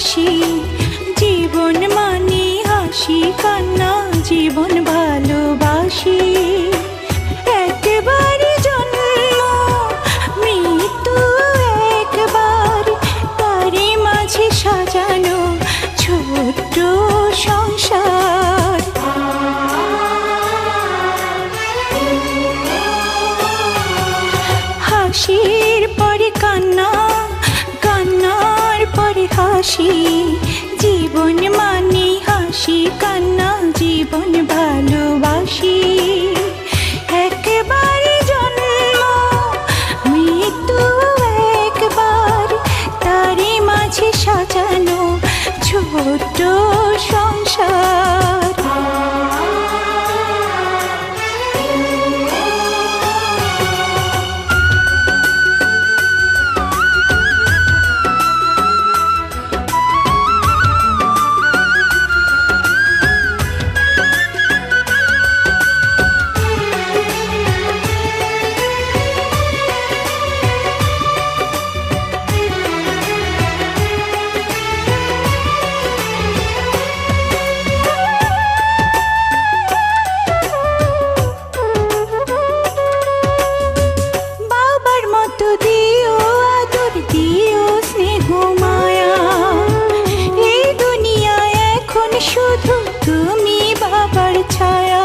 হাসি, জীবন মানে হাসি কান্না, জীবন ভালোবাসি। একবারই জন্ম, মৃত্যু একবার, তারই মাঝে সাজানো ছোট্ট সংসার। হাসির পরে কান্না, কান্নার পরে হাসি, জীবন মানে হাসি কান্না, জীবন ভালোবাসি। একবারই জন্ম, মৃত্যু একবার, তারই মাঝে সাজানো ছোট্ট সংসার। দিও আদর, দিও স্নেহ মায়া, এই দুনিয়ায় এখন শুধু তুমি বাবার ছায়া।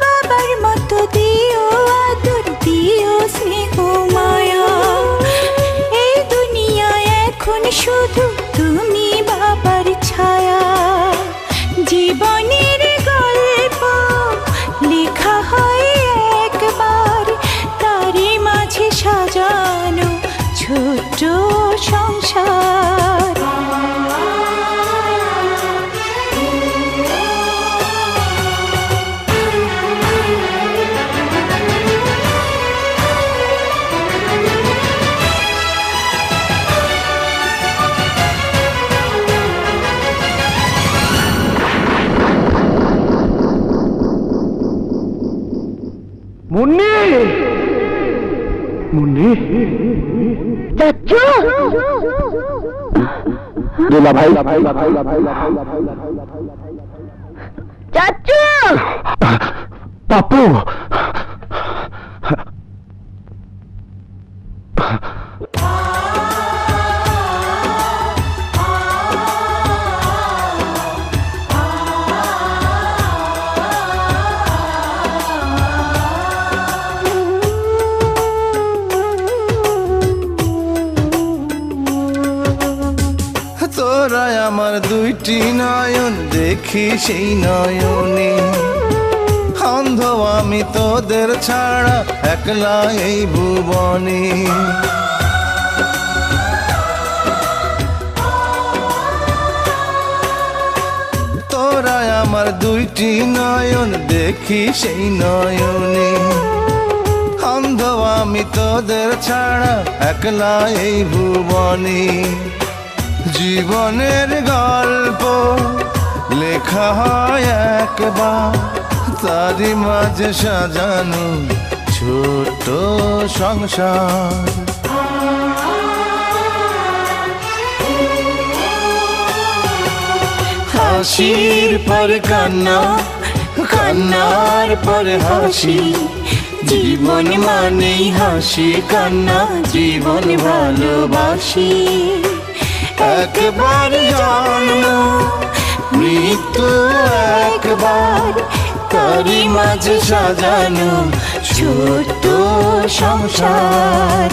বাবার মতো দিও আদর, দিও স্নেহ মায়া, এই দুনিয়ায় এখন শুধু তুমি বাবার ছায়া। জীবনের লেখা হয় একবার, তারই মাঝে সাজানো ছোট্ট সংসার। মুন্নি, মুন্নি, চাচু, দুলা ভাই, চাচু, পাপু, তোরা আমার দুইটি নয়ন, দেখি সেই নয়নে, অন্ধ আমি তোদের ছাড়া একলা এই ভুবনে। তোরা আমার দুইটি নয়ন, দেখি সেই নয়নে, অন্ধ আমি তোদের ছাড়া একলা এই ভুবনে। জীবনের গল্প লেখা হয় একবার, তারই মাঝে সাজানো ছোট্ট সংসার। হাসির পরে কান্না, কান্নার পরে হাসি, জীবন মানেই হাসি কান্না, জীবন ভালোবাসি। একবার জন্ম, মৃত্যু একবার, তারই মাঝে সাজানো ছোট্ট সংসার।